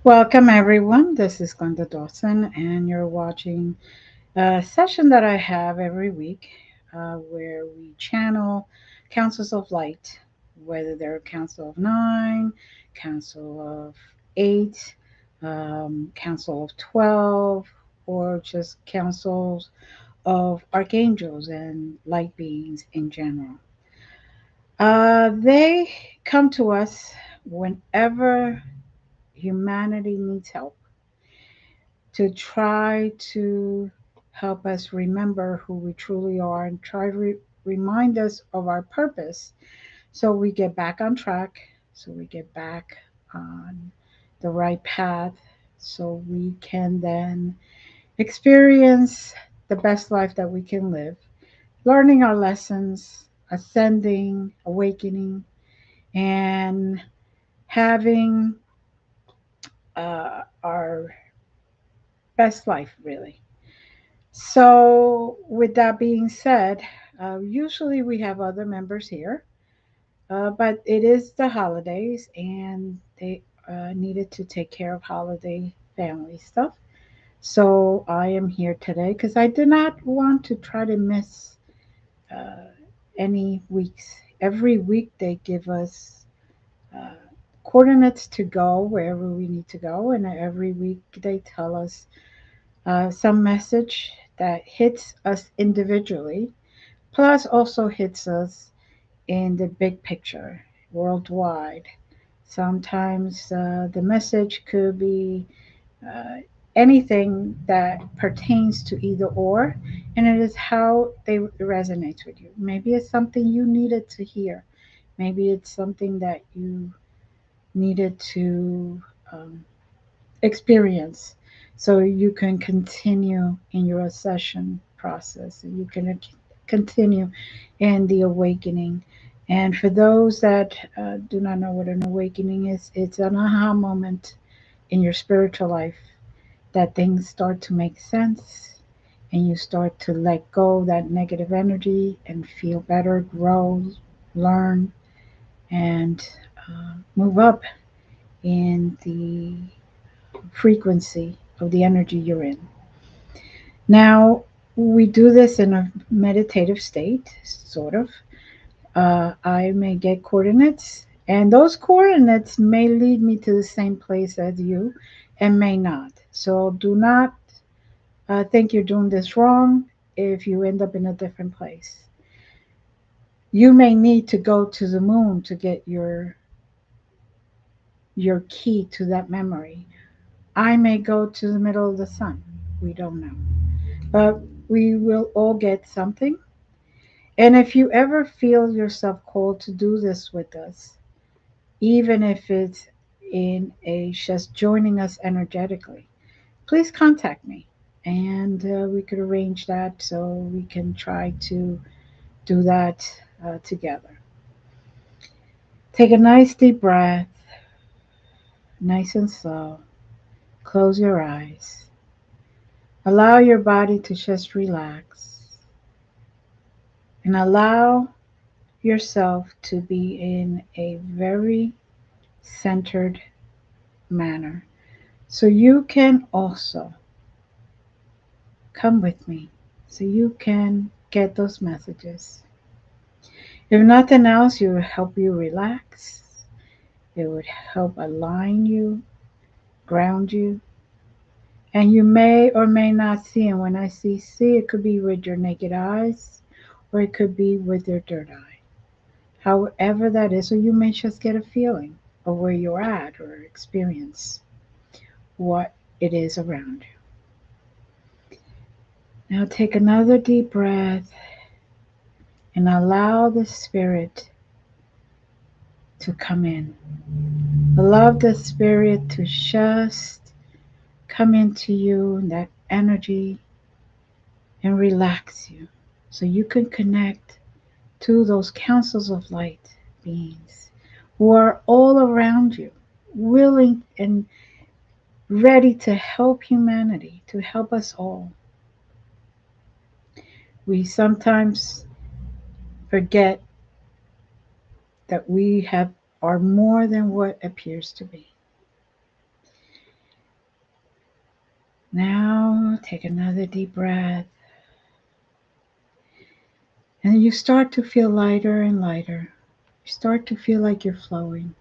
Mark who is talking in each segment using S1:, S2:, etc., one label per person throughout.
S1: Welcome, everyone. This is Glenda Dawson, and you're watching a session that I have every week where we channel councils of light, whether they're council of nine, council of eight, council of 12, or just councils of archangels and light beings in general. They come to us whenever humanity needs help to try to help us remember who we truly are and try to remind us of our purpose so we get back on track, so we get back on the right path, so we can then experience the best life that we can live, learning our lessons, ascending, awakening, and having our best life, really. So, with that being said, usually we have other members here, but it is the holidays and they needed to take care of holiday family stuff. So, I am here today because I do not want to try to miss uh, any weeks. Every week they give us uh, coordinates to go wherever we need to go, and every week they tell us some message that hits us individually, plus also hits us in the big picture worldwide. Sometimes the message could be uh, anything that pertains to either or, and it is how they resonate with you. Maybe it's something you needed to hear. Maybe it's something that you needed to um, experience so you can continue in your ascension process and you can continue in the awakening. And for those that do not know what an awakening is, it's an aha moment in your spiritual life that things start to make sense and you start to let go that negative energy and feel better, grow, learn, and move up in the frequency of the energy you're in. Now, we do this in a meditative state, sort of. I may get coordinates, and those coordinates may lead me to the same place as you and may not. So do not think you're doing this wrong if you end up in a different place. You may need to go to the moon to get your key to that memory. I may go to the middle of the sun. We don't know. But we will all get something. And if you ever feel yourself called to do this with us, even if it's in a just joining us energetically, please contact me and we could arrange that so we can try to do that together. Take a nice deep breath, nice and slow. Close your eyes. Allow your body to just relax and allow yourself to be in a very centered manner. So you can also come with me so you can get those messages. If nothing else, it will help you relax. It would help align you, ground you. And you may or may not see. And when I see, it could be with your naked eyes or it could be with your third eye. However that is, or you may just get a feeling. of where you're at or experience what it is around you. Now take another deep breath and allow the spirit to come in. Allow the spirit to just come into you and that energy and relax you so you can connect to those councils of light beings who are all around you, willing and ready to help humanity, to help us all. We sometimes forget that we have are more than what appears to be. Now take another deep breath. And you start to feel lighter and lighter. You start to feel like you're flowing.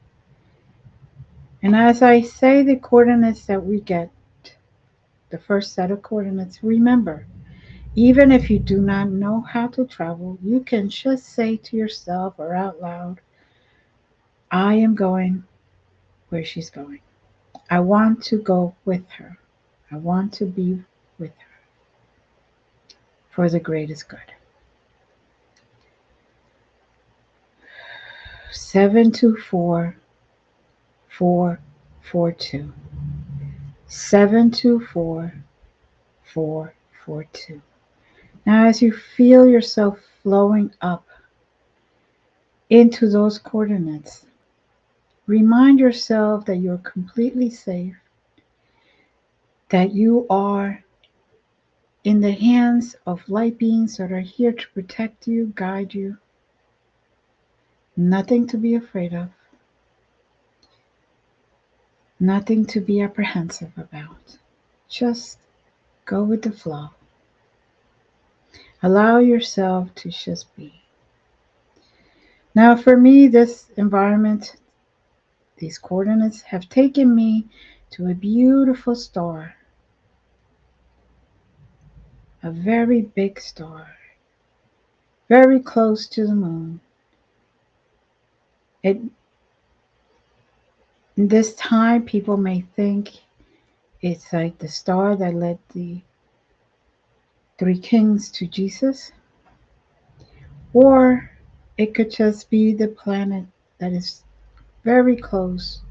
S1: And as I say the coordinates that we get, the first set of coordinates, remember, even if you do not know how to travel, you can just say to yourself or out loud, I am going where she's going. I want to go with her. I want to be with her for the greatest good. 724442. 724442. Now, as you feel yourself flowing up into those coordinates, remind yourself that you're completely safe, that you are in the hands of light beings that are here to protect you, guide you. Nothing to be afraid of, nothing to be apprehensive about. Just go with the flow. Allow yourself to just be. Now, for me, this environment, these coordinates have taken me to a beautiful star, a very big star, very close to the moon. At this time, people may think it's like the star that led the three kings to Jesus, or it could just be the planet that is very close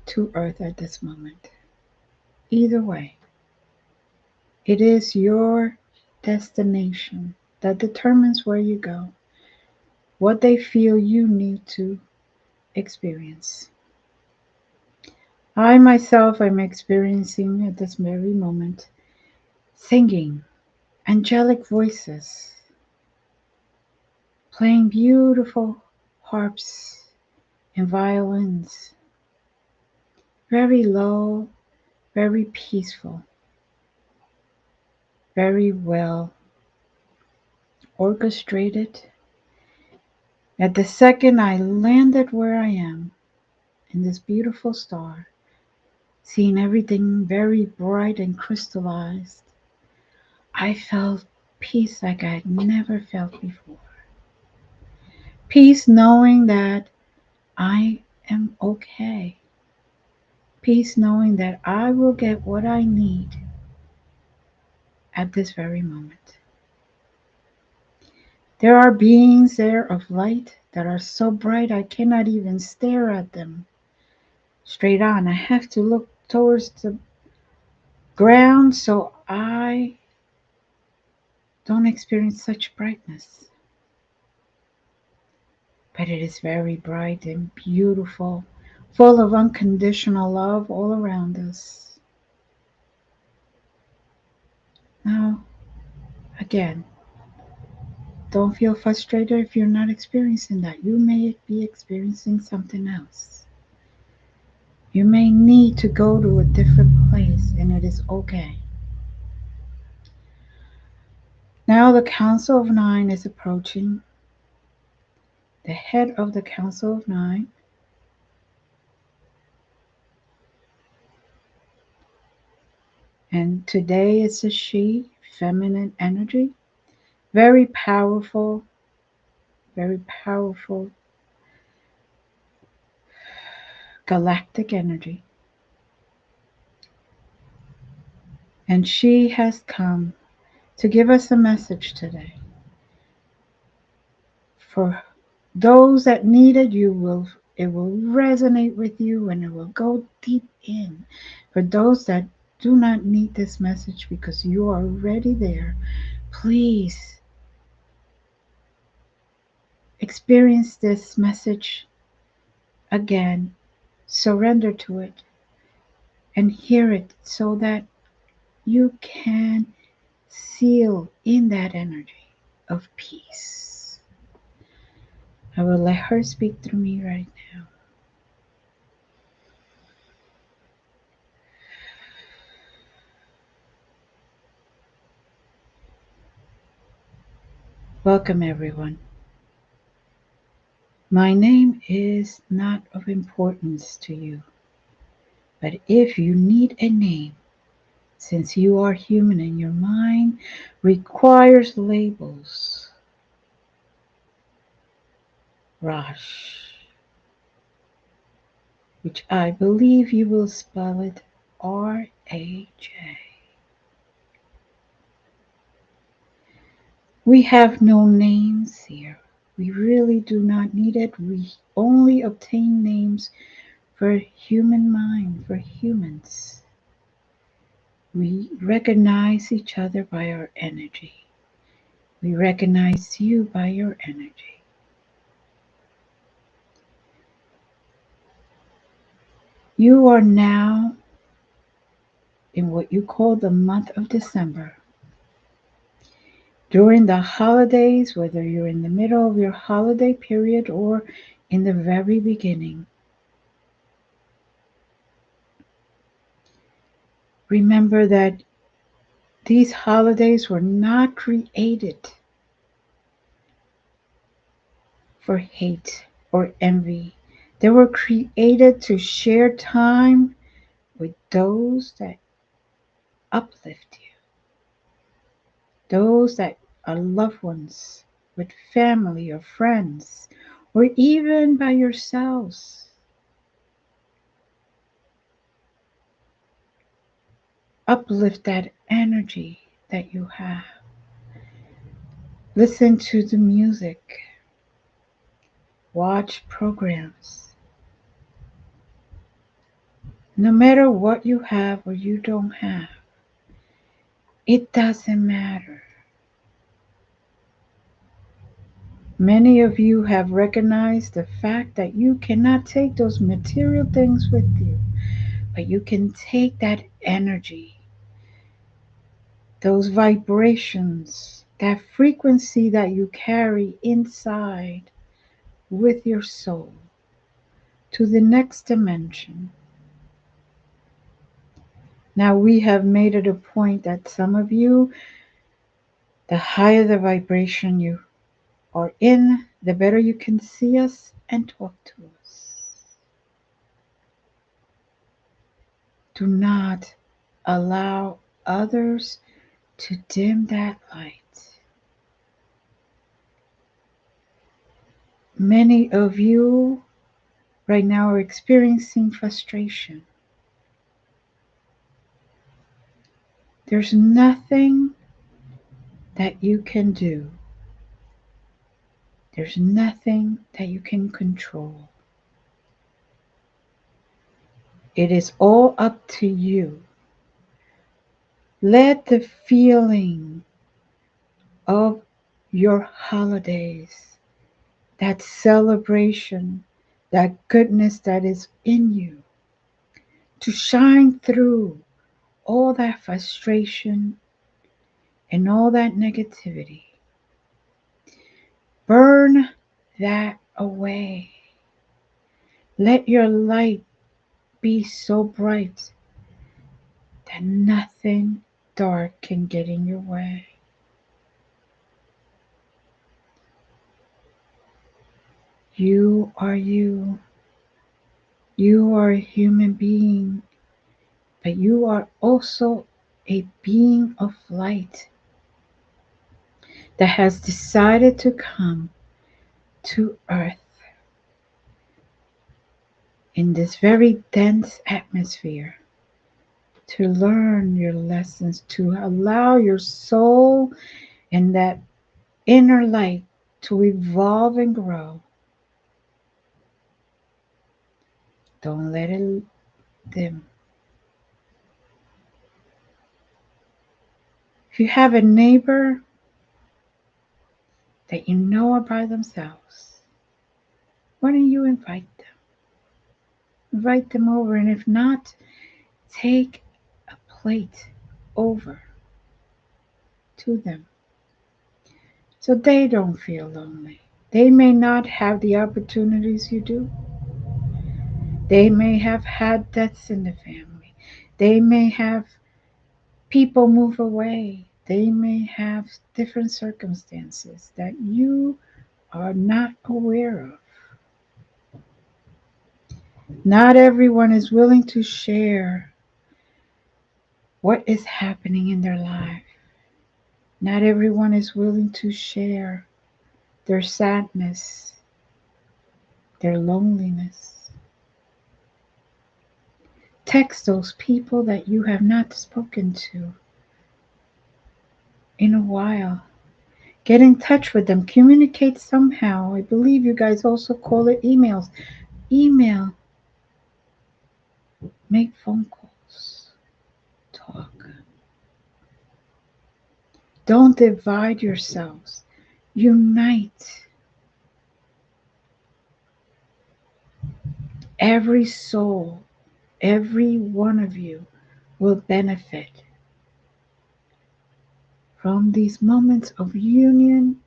S1: to Earth at this moment. Either way, it is your destination that determines where you go, what they feel you need to experience. I myself am experiencing at this very moment singing, angelic voices, playing beautiful harps and violins, very low, very peaceful, very well orchestrated. At the second I landed where I am, in this beautiful star, seeing everything very bright and crystallized, I felt peace like I'd never felt before. Peace knowing that I am okay. Peace knowing that I will get what I need at this very moment. There are beings there of light that are so bright I cannot even stare at them straight on. I have to look towards the ground so I don't experience such brightness. But it is very bright and beautiful, full of unconditional love all around us. Now, again, don't feel frustrated if you're not experiencing that. You may be experiencing something else. You may need to go to a different place, and it is okay. Now, the Council of Nine is approaching. The head of the Council of Nine, and today it's a she, feminine energy, very powerful, very powerful galactic energy. And she has come to give us a message today. For those that need it, it will resonate with you and it will go deep in. For those that do not need this message because you are already there, please experience this message again, surrender to it, and hear it so that you can seal in that energy of peace. I will let her speak through me right now. Welcome, everyone. My name is not of importance to you, but if you need a name, since you are human and your mind requires labels, Rosh, which I believe you will spell it R-A-J. We have no names here. We really do not need it. We only obtain names for human mind, for humans. We recognize each other by our energy. We recognize you by your energy. You are now in what you call the month of December. During the holidays, whether you're in the middle of your holiday period or in the very beginning, remember that these holidays were not created for hate or envy. They were created to share time with those that uplift you, those that are loved ones, with family or friends, or even by yourselves. Uplift that energy that you have. Listen to the music, watch programs. No matter what you have or you don't have, it doesn't matter. Many of you have recognized the fact that you cannot take those material things with you, but you can take that energy, those vibrations, that frequency that you carry inside with your soul to the next dimension. Now, we have made it a point that some of you, the higher the vibration you are in, the better you can see us and talk to us. Do not allow others to dim that light. Many of you right now are experiencing frustration. There's nothing that you can do. There's nothing that you can control. It is all up to you. Let the feeling of your holidays, that celebration, that goodness that is in you, to shine through all that frustration and all that negativity. Burn that away. Let your light be so bright that nothing dark can get in your way. You are you. You are a human being, but you are also a being of light that has decided to come to earth in this very dense atmosphere to learn your lessons, to allow your soul and that inner light to evolve and grow. Don't let it dim. If you have a neighbor that you know are by themselves, why don't you invite them? Invite them over, and if not, take a plate over to them so they don't feel lonely. They may not have the opportunities you do. They may have had deaths in the family. They may have people move away. They may have different circumstances that you are not aware of. Not everyone is willing to share what is happening in their life. Not everyone is willing to share their sadness, their loneliness. Text those people that you have not spoken to in a while. Get in touch with them. Communicate somehow. I believe you guys also call it emails. Email. Make phone calls. Talk. Don't divide yourselves. Unite. Every soul, every one of you will benefit from these moments of union,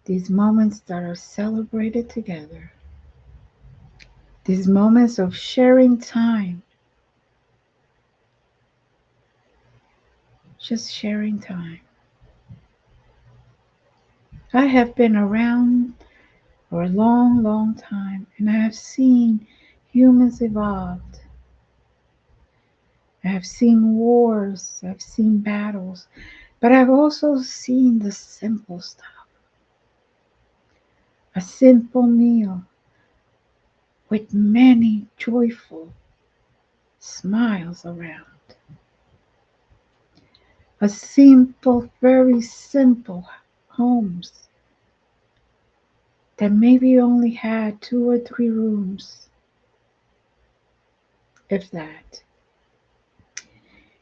S1: these moments that are celebrated together, these moments of sharing time, just sharing time. I have been around for a long, long time, and I have seen humans evolve. I have seen wars, I've seen battles, but I've also seen the simple stuff. A simple meal with many joyful smiles around. A simple, very simple homes that maybe only had 2 or 3 rooms, if that.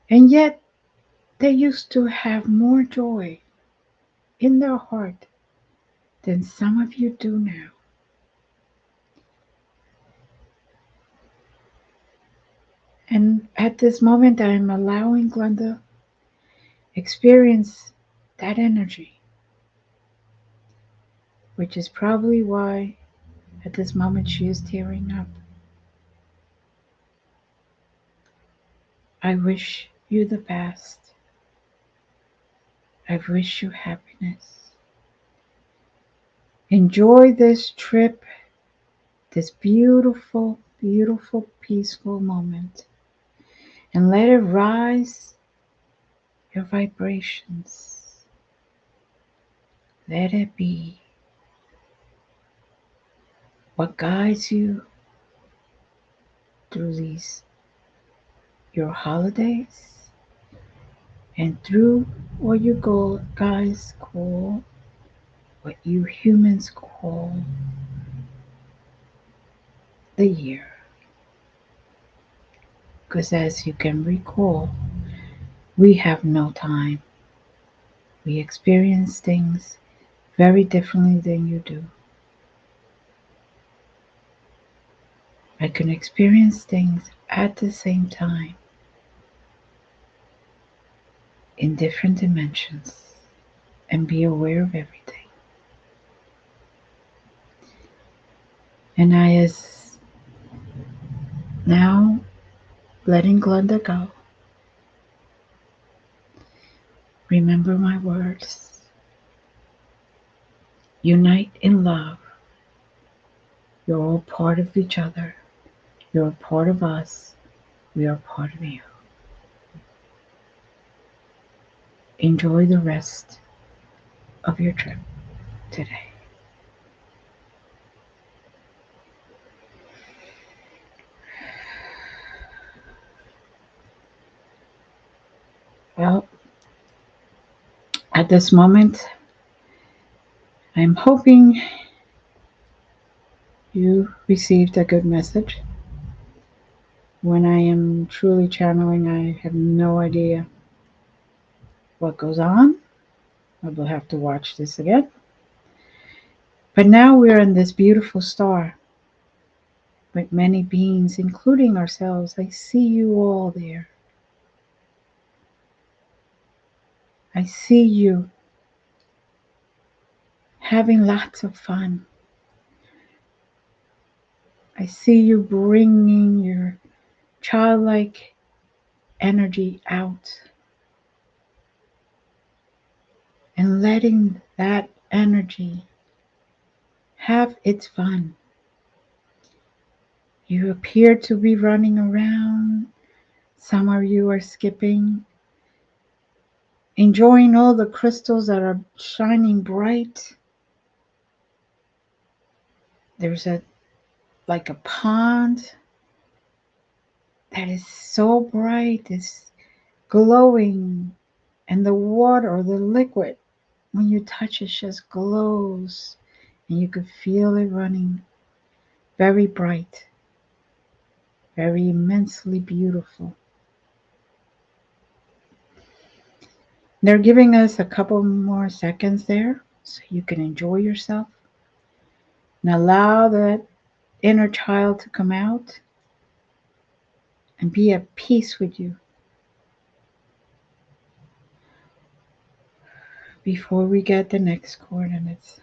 S1: And yet they used to have more joy in their heart than some of you do now. And at this moment, I'm allowing Glenda experience that energy, which is probably why at this moment she is tearing up. I wish you the best. I wish you happiness. Enjoy this trip, this beautiful, beautiful, peaceful moment, and let it rise your vibrations. Let it be what guides you through these your holidays and through what you guys call, what you humans call the year. Because as you can recall, we have no time. We experience things very differently than you do. I can experience things at the same time in different dimensions and be aware of everything. And I is now letting Glenda go. Remember my words. Unite in love. You're all part of each other. You're a part of us. We are part of you. Enjoy the rest of your trip today. Well, at this moment, I'm hoping you received a good message. When I am truly channeling, I have no idea what goes on. I will have to watch this again. But now we're in this beautiful star with many beings, including ourselves. I see you all there. I see you having lots of fun. I see you bringing your childlike energy out and letting that energy have its fun. You appear to be running around. Some of you are skipping, enjoying all the crystals that are shining bright. There's a like a pond that is so bright, it's glowing, and the water or the liquid, when you touch it, just glows, and you could feel it running very bright, very immensely beautiful. They're giving us a couple more seconds there so you can enjoy yourself and allow that inner child to come out and be at peace with you before we get the next coordinates.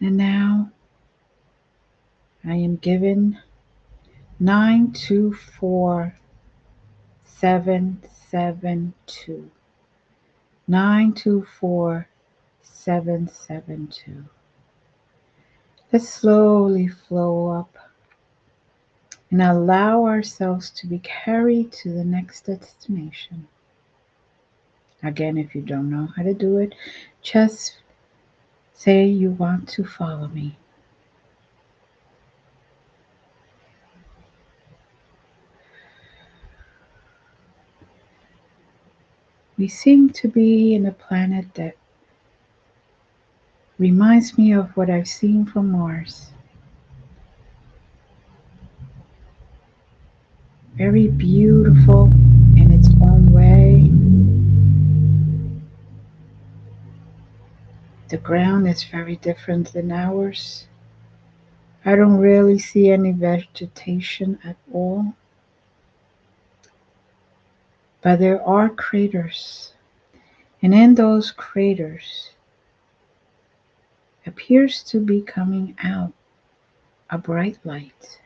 S1: And now I am given 924772. 924772. Let's slowly flow up and allow ourselves to be carried to the next destination. Again, if you don't know how to do it, just say you want to follow me. We seem to be in a planet that reminds me of what I've seen from Mars. Very beautiful in its own way. The ground is very different than ours. I don't really see any vegetation at all, but there are craters, and in those craters appears to be coming out a bright light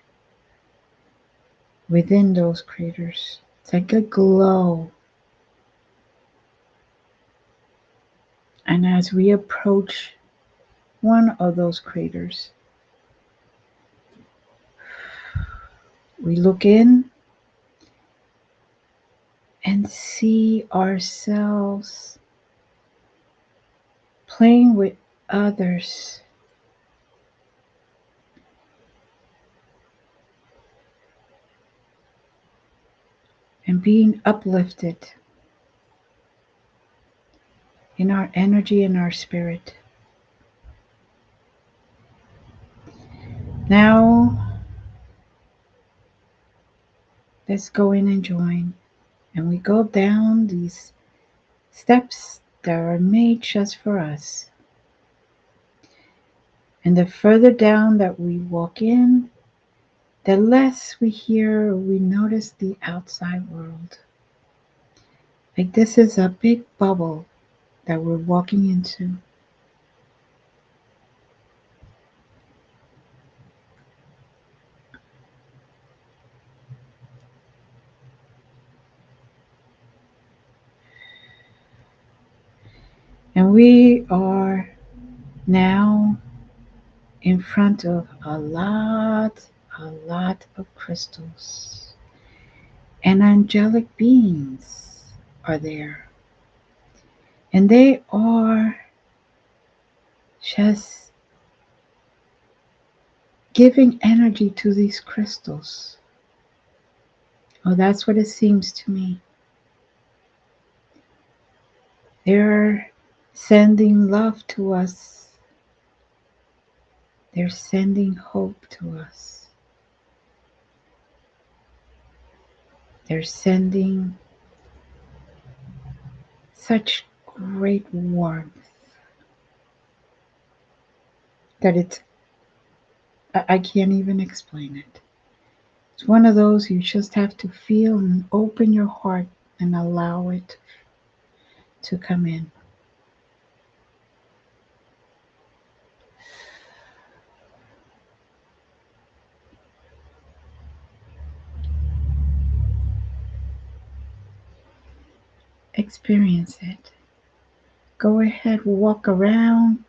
S1: within those craters. It's like a glow. And as we approach one of those craters, we look in and see ourselves playing with others, and being uplifted in our energy and our spirit. Now, let's go in and join. And we go down these steps that are made just for us. And the further down that we walk in, the less we hear or we notice the outside world. Like this is a big bubble that we're walking into. And we are now in front of a lot of crystals. And angelic beings are there. And they are Just giving energy to these crystals. Oh, that's what it seems to me. They're sending love to us. They're sending hope to us. They're sending such great warmth that I can't even explain it. It's one of those you just have to feel and open your heart and allow it to come in. Experience it. Go ahead, walk around,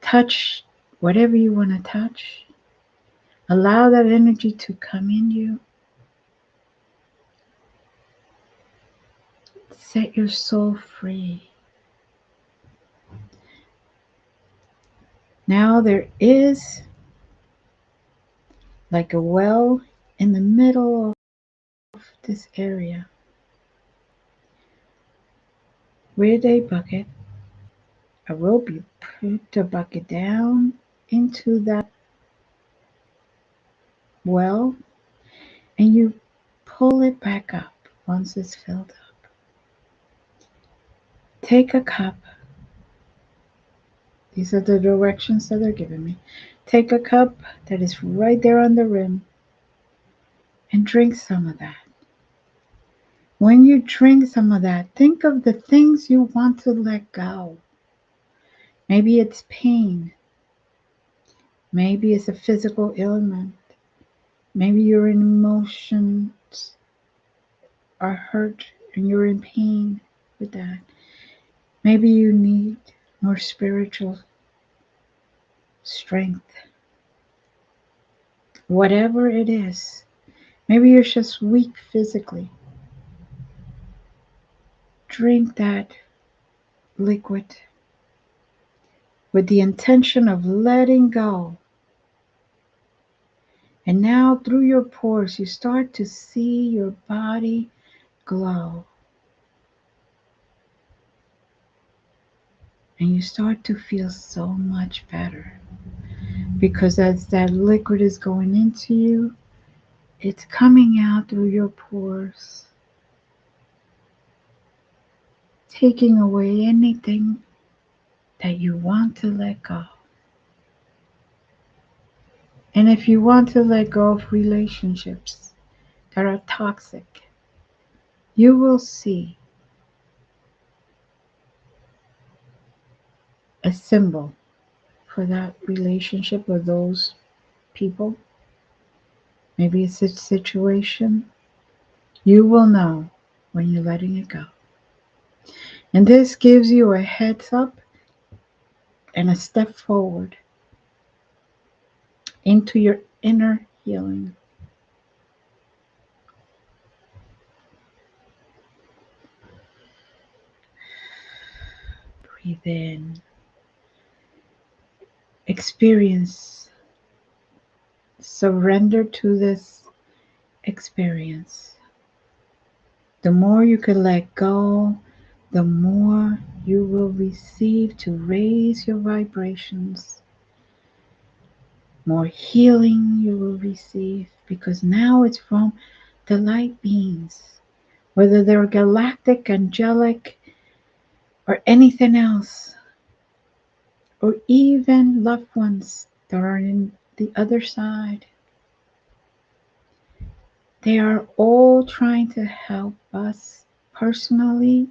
S1: touch whatever you want to touch. Allow that energy to come in you. Set your soul free. Now there is like a well in the middle of this area with a bucket, a rope. You put the bucket down into that well and you pull it back up once it's filled up. Take a cup. These are the directions that they're giving me. Take a cup that is right there on the rim and drink some of that. When you drink some of that, think of the things you want to let go. Maybe it's pain. Maybe it's a physical ailment. Maybe your emotions are hurt and you're in pain with that. Maybe you need more spiritual strength. Whatever it is, maybe you're just weak physically. Drink that liquid with the intention of letting go. And now through your pores, you start to see your body glow. And you start to feel so much better. Because as that liquid is going into you, it's coming out through your pores, taking away anything that you want to let go. And if you want to let go of relationships that are toxic, you will see a symbol for that relationship or those people. Maybe it's a situation. You will know when you're letting it go. And this gives you a heads up and a step forward into your inner healing. Breathe in. Experience. Surrender to this experience. The more you can let go, the more you will receive to raise your vibrations. More healing you will receive because now it's from the light beings, whether they're galactic, angelic, or anything else, or even loved ones that are in the other side. They are all trying to help us personally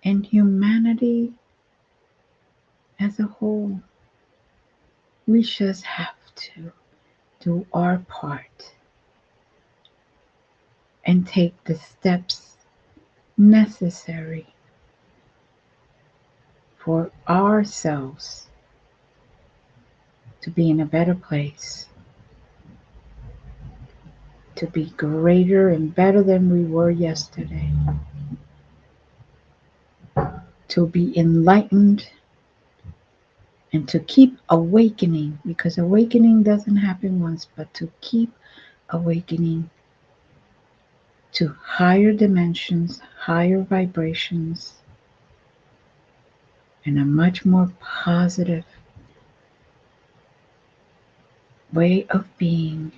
S1: and humanity as a whole. We just have to do our part and take the steps necessary for ourselves to be in a better place, to be greater and better than we were yesterday, to be enlightened and to keep awakening, because awakening doesn't happen once, but to keep awakening to higher dimensions, higher vibrations, and a much more positive way of being.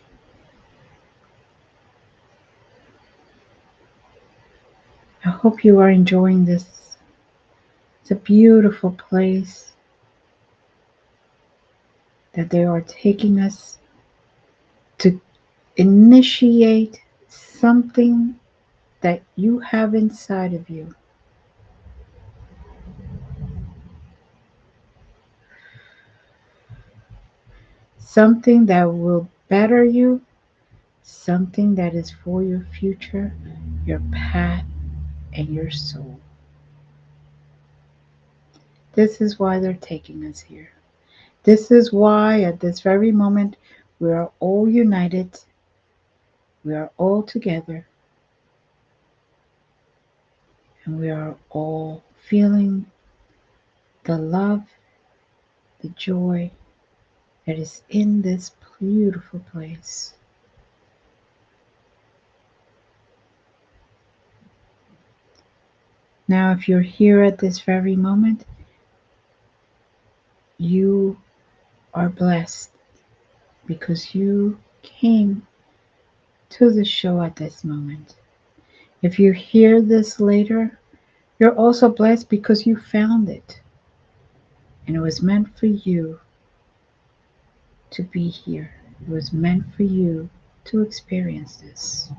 S1: I hope you are enjoying this. It's a beautiful place that they are taking us to initiate something that you have inside of you. Something that will better you, something that is for your future, your path, and your soul. This is why they're taking us here. This is why, at this very moment, we are all united, we are all together, and we are all feeling the love, the joy that is in this beautiful place. Now, if you're here at this very moment, you are blessed because you came to the show at this moment. If you hear this later, you're also blessed because you found it and it was meant for you to be here. It was meant for you to experience this.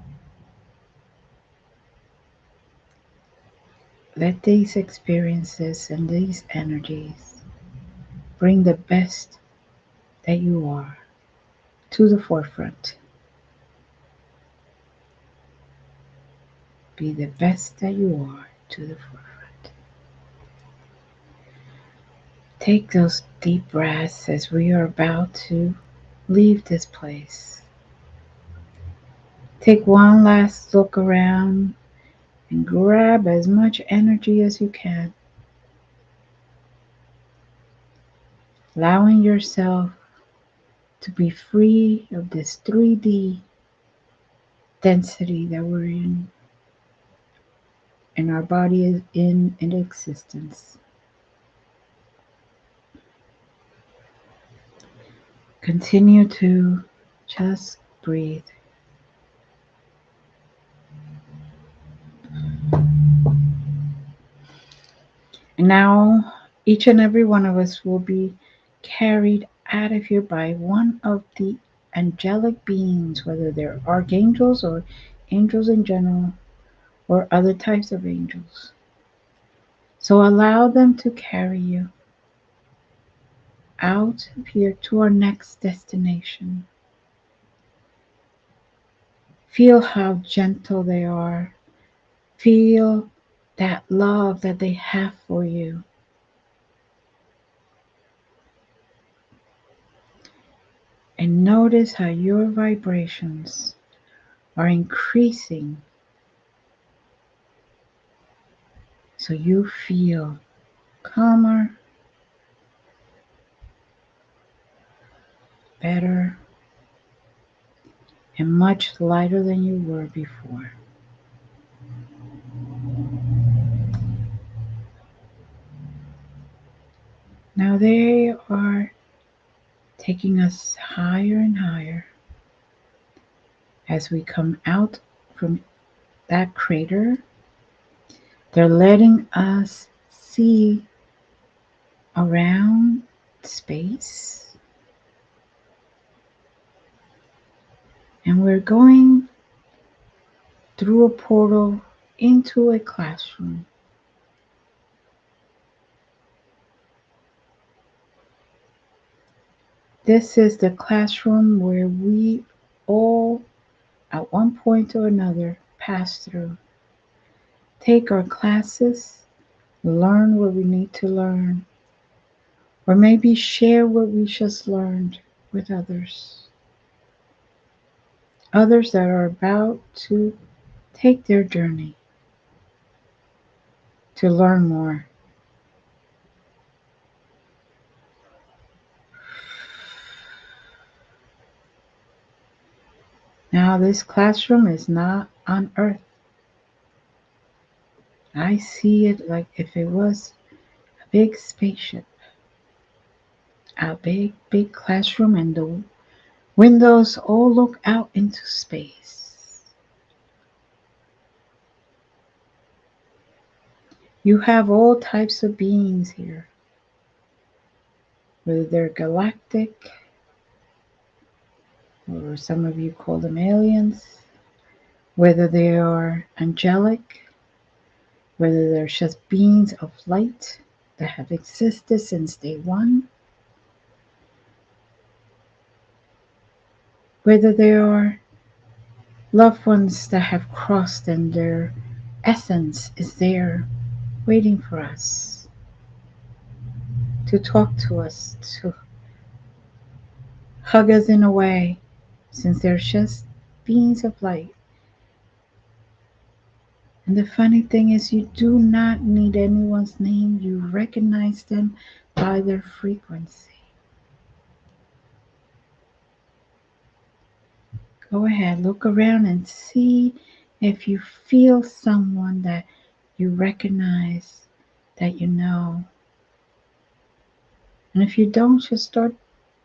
S1: Let these experiences and these energies bring the best that you are to the forefront. Be the best that you are to the forefront. Take those deep breaths as we are about to leave this place. Take one last look around and grab as much energy as you can, allowing yourself to be free of this 3D density that we're in and our body is in existence. Continue to just breathe. And now, each and every one of us will be carried out of here by one of the angelic beings, whether they're archangels or angels in general, or other types of angels. So allow them to carry you out of here to our next destination. Feel how gentle they are. Feel that love that they have for you. And notice how your vibrations are increasing so you feel calmer, better, and much lighter than you were before. Now they are taking us higher and higher as we come out from that crater. They're letting us see around space, and we're going through a portal into a classroom. This is the classroom where we all, at one point or another, pass through. Take our classes, learn what we need to learn, or maybe share what we just learned with others. Others that are about to take their journey to learn more. Now, this classroom is not on earth. I see it like if it was a big spaceship, a big, big classroom, and the windows all look out into space. You have all types of beings here, whether they're galactic, or some of you call them aliens, whether they are angelic, whether they're just beings of light that have existed since day one, whether they are loved ones that have crossed and their essence is there waiting for us to talk to us, to hug us in a way, since they're just beings of light. And the funny thing is, you do not need anyone's name, you recognize them by their frequency. Go ahead, look around and see if you feel someone that you recognize, that you know. And if you don't, just start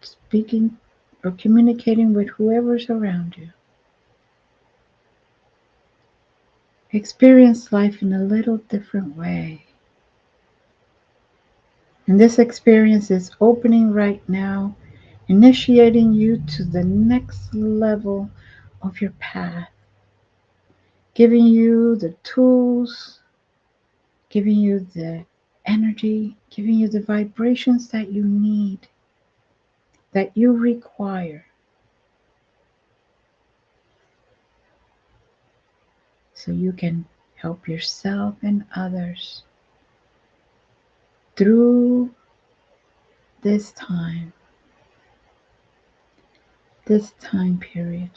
S1: speaking or communicating with whoever's around you. Experience life in a little different way. And this experience is opening right now, initiating you to the next level of your path, giving you the tools, giving you the energy, giving you the vibrations that you need, that you require, so you can help yourself and others through this time period.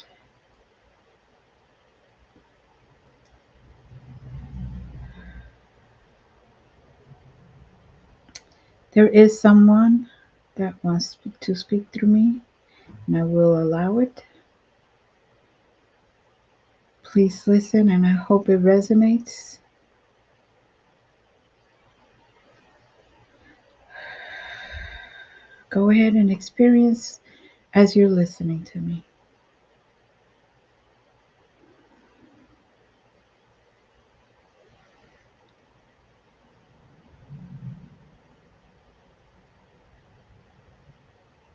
S1: There is someone that wants to speak through me, and I will allow it. Please listen, and I hope it resonates. Go ahead and experience as you're listening to me.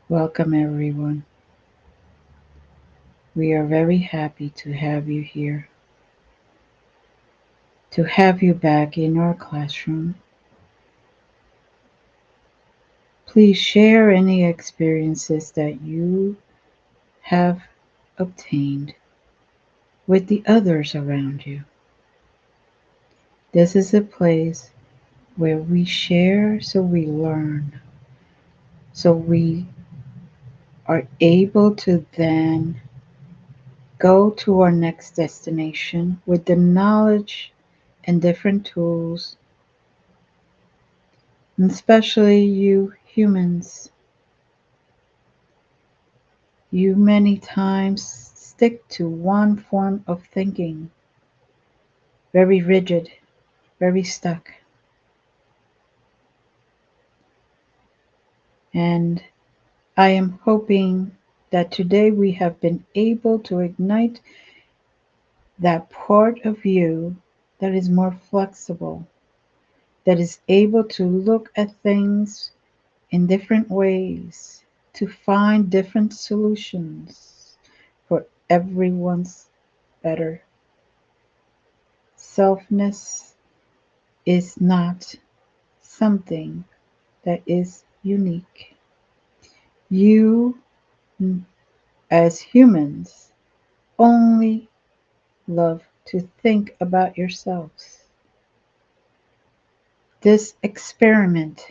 S1: Welcome, everyone. We are very happy to have you here, to have you back in our classroom. Please share any experiences that you have obtained with the others around you. This is a place where we share so we learn, so we are able to then go to our next destination with the knowledge and different tools, and especially you humans. You many times stick to one form of thinking, very rigid, very stuck. And I am hoping that today we have been able to ignite that part of you that is more flexible, that is able to look at things in different ways, to find different solutions for everyone's better. Selfness is not something that is unique. You, as humans, only love to think about yourselves. This experiment,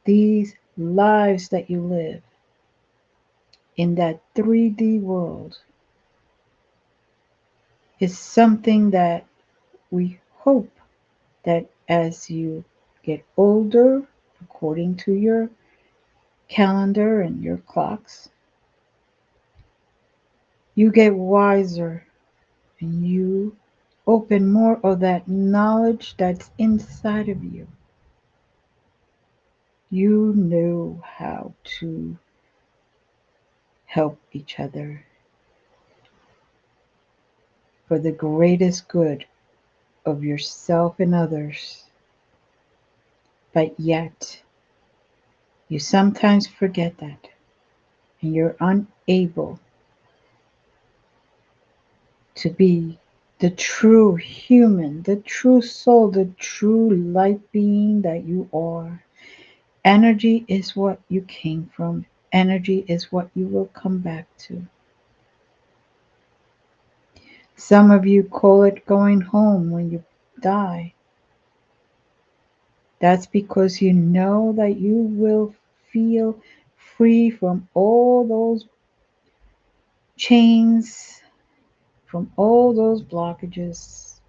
S1: these lives that you live in that 3D world, is something that we hope that as you get older, according to your calendar and your clocks, You get wiser and you open more of that knowledge that's inside of you. You know how to help each other for the greatest good of yourself and others. But yet, you sometimes forget that and you're unable to be the true human, the true soul, the true light being that you are. Energy is what you came from. Energy is what you will come back to. Some of you call it going home when you die. That's because you know that you will feel free from all those chains, from all those blockages,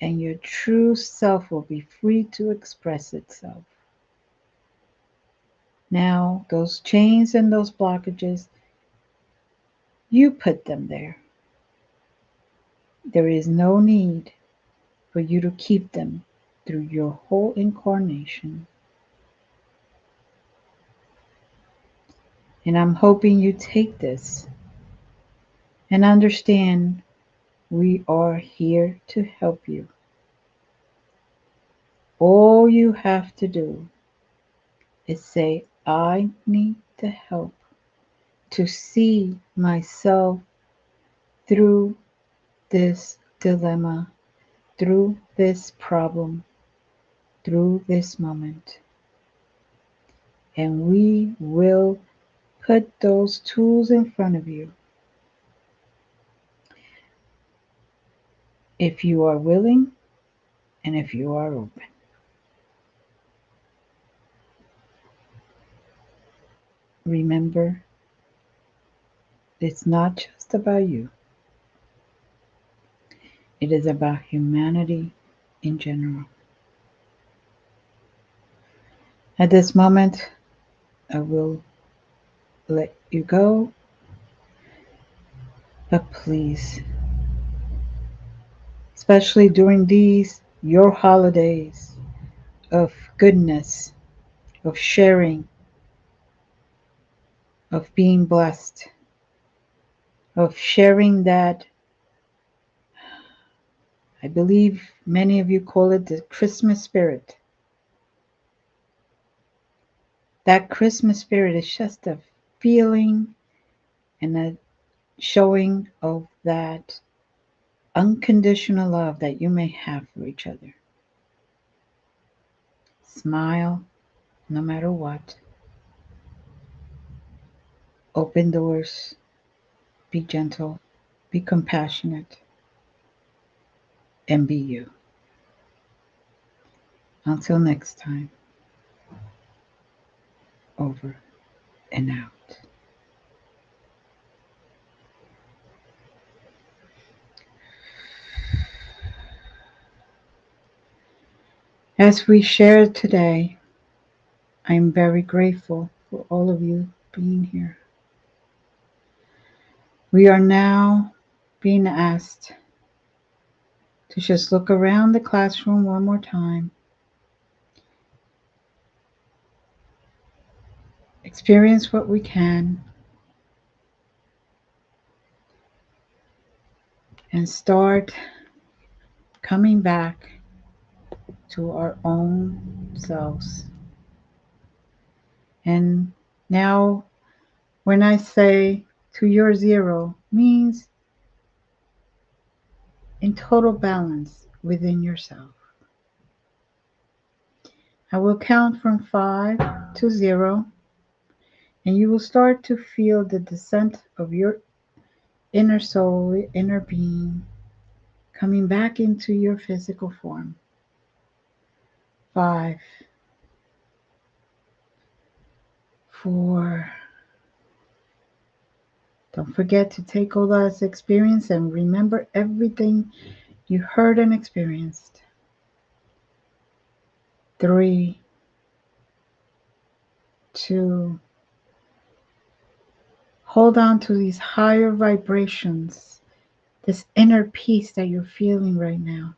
S1: and your true self will be free to express itself. Now, those chains and those blockages, you put them there. There is no need for you to keep them through your whole incarnation. And I'm hoping you take this and understand we are here to help you. All you have to do is say, I need the help to see myself through this dilemma, through this problem, through this moment. And we will put those tools in front of you if you are willing and if you are open. Remember, it's not just about you, it is about humanity in general. At this moment, I will let you go, but please, especially during these, your holidays of goodness, of sharing, of being blessed, of sharing that, I believe many of you call it the Christmas spirit. That Christmas spirit is just a feeling and a showing of that unconditional love that you may have for each other. Smile no matter what. Open doors. Be gentle. Be compassionate. And be you. Until next time, over and out. As we shared today, I am very grateful for all of you being here. We are now being asked to just look around the classroom one more time, experience what we can, and start coming back to our own selves. And now, when I say to your zero, means in total balance within yourself. I will count from 5 to 0, and you will start to feel the descent of your inner soul, inner being, coming back into your physical form. 5, 4. Don't forget to take all that experience and remember everything you heard and experienced. 3, 2. Hold on to these higher vibrations, this inner peace that you're feeling right now,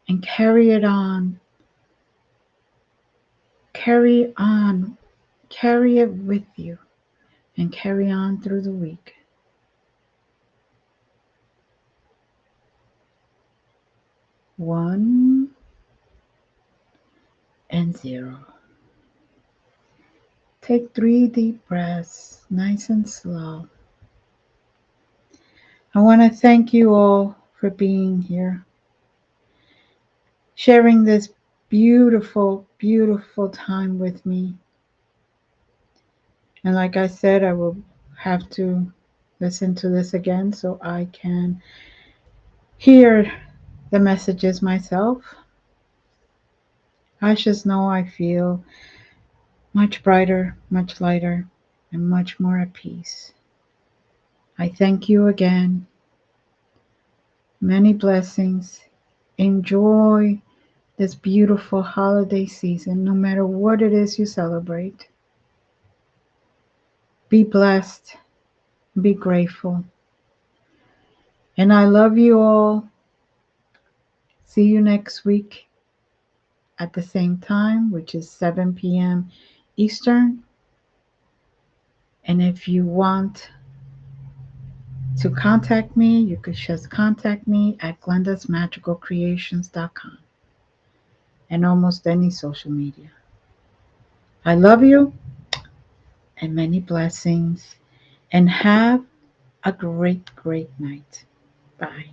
S1: and carry it on. Carry on. Carry it with you and carry on through the week. 1 and 0. Take 3 deep breaths, nice and slow. I want to thank you all for being here, sharing this beautiful, beautiful time with me. And like I said, I will have to listen to this again so I can hear the messages myself. I just know I feel much brighter, much lighter, and much more at peace. I thank you again. Many blessings. Enjoy this beautiful holiday season, no matter what it is you celebrate. Be blessed, be grateful. And I love you all. See you next week at the same time, which is 7 p.m. Eastern. And if you want to contact me, you could just contact me at glendasmagicalcreations.com and almost any social media. I love you and many blessings, and have a great, great night. Bye.